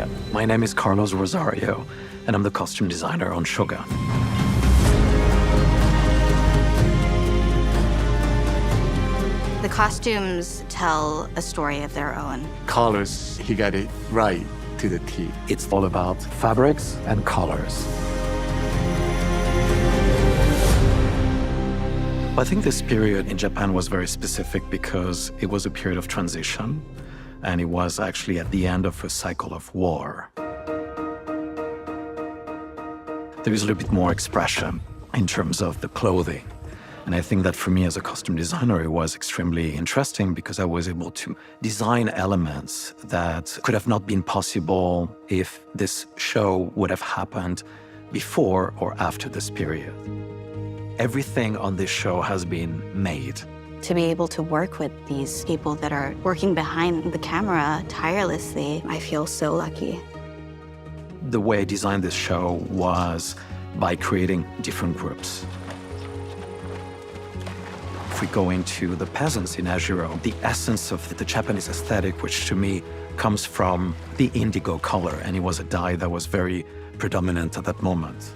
Featurette. My name is Carlos Rosario, and I'm the costume designer on Shogun. The costumes tell a story of their own. Colors, he got it right to the T. It's all about fabrics and colors. I think this period in Japan was very specific because it was a period of transition, and it was actually at the end of a cycle of war. There is a little bit more expression in terms of the clothing. And I think that for me as a costume designer, it was extremely interesting because I was able to design elements that could have not been possible if this show would have happened before or after this period. Everything on this show has been made. To be able to work with these people that are working behind the camera tirelessly, I feel so lucky. The way I designed this show was by creating different groups. If we go into the peasants in Ajiro, the essence of the Japanese aesthetic, which to me comes from the indigo color, and it was a dye that was very predominant at that moment.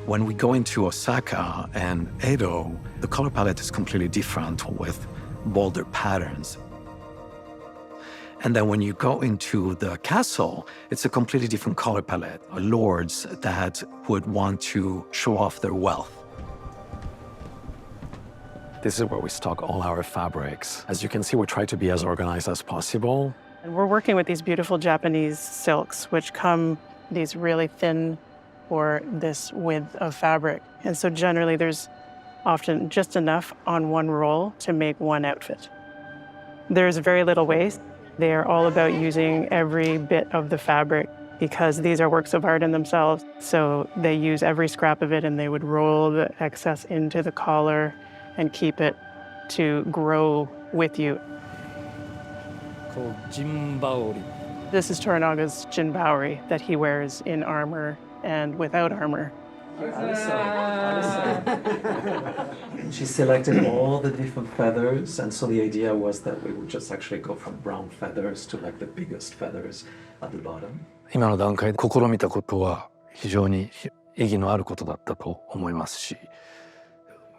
When we go into Osaka and Edo, the color palette is completely different with bolder patterns. And then when you go into the castle, it's a completely different color palette. Lords that would want to show off their wealth. This is where we stock all our fabrics. As you can see, we try to be as organized as possible. And we're working with these beautiful Japanese silks, which come these really thin for this width of fabric. And so generally there's often just enough on one roll to make one outfit. There's very little waste. They are all about using every bit of the fabric because these are works of art in themselves. So they use every scrap of it and they would roll the excess into the collar and keep it to grow with you. This is Toranaga's jinbaori that he wears in armor and without armor. She selected all the different feathers, and so the idea was that we would just actually go from brown feathers to like the biggest feathers at the bottom. 今の段階で試みたことは非常に意義のあることだったと思いますし、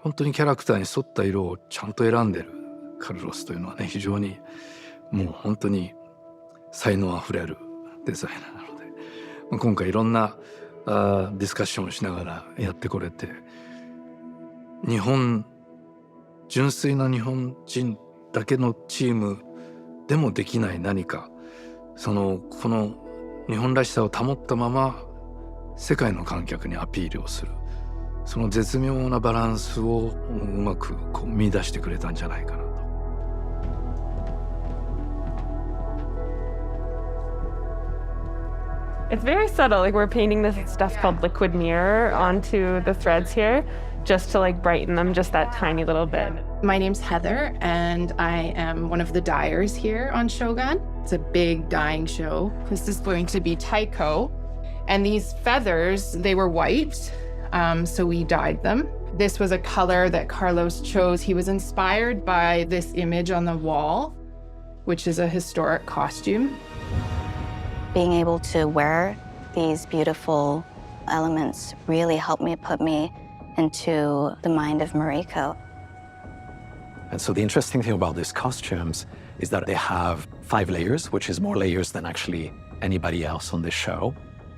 本当にキャラクターに沿った色をちゃんと選んでるカルロスというのはね、非常にもう本当に才能あふれるデザイナーなので、今回いろんなディスカッションをしながらやってこれて、純粋な日本人だけのチームでもできない何か、この日本らしさを保ったまま世界の観客にアピールをする、その絶妙なバランスをうまく見出してくれたんじゃないかなと。It's very subtle, like we're painting this stuff called liquid mirror onto the threads here, just to like brighten them just that tiny little bit. My name's Heather, and I am one of the dyers here on Shogun. It's a big dyeing show. This is going to be taiko, and these feathers, they were white, so we dyed them. This was a color that Carlos chose. He was inspired by this image on the wall, which is a historic costume. Being able to wear these beautiful elements really helped me put me into the mind of Mariko. And so the interesting thing about these costumes is that they have 5 layers, which is more layers than actually anybody else on this show.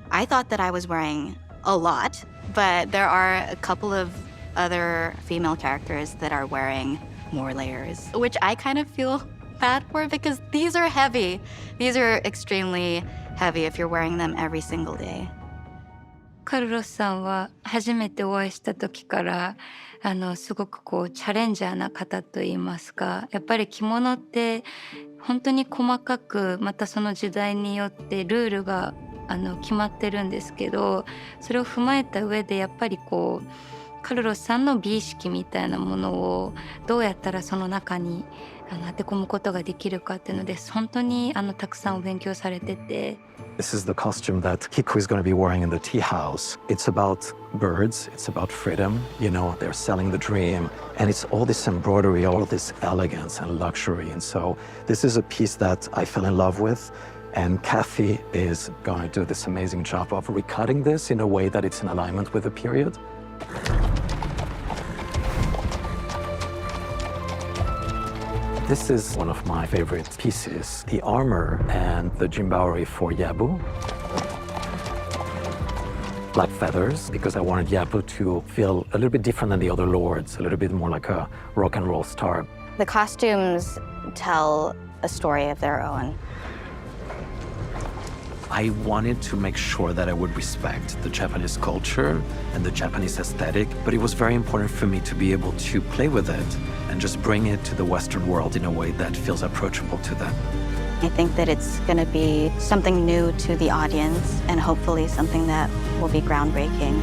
I thought that I was wearing a lot, but there are a couple of other female characters that are wearing more layers, which I kind of feel bad for because these are heavy. These are extremely heavy if you're wearing them every single day. カルロスさんは初めてお会いした時からすごくチャレンジャーな方といいますか、やっぱり着物って本当に細かく、またその時代によってルールが決まってるんですけど、それを踏まえた上でやっぱりカルロスさんの美意識みたいなものをどうやったらその中に当て込むことができるかっていうので、本当にたくさんお勉強されてて。This is the costume that Kiku is going to be wearing in the tea house. It's about birds, it's about freedom, you know, they're selling the dream, and it's all this embroidery, all this elegance and luxury. And so this is a piece that I fell in love with, And Kathy is going to do this amazing job of recutting this in a way that it's in alignment with the period. This is one of my favorite pieces, the armor and the jimbaori for Yabu. Black feathers, because I wanted Yabu to feel a little bit different than the other lords, a little bit more like a rock and roll star. The costumes tell a story of their own. I wanted to make sure that I would respect the Japanese culture and the Japanese aesthetic, but it was very important for me to be able to play with it and just bring it to the Western world in a way that feels approachable to them. I think that it's going to be something new to the audience and hopefully something that will be groundbreaking.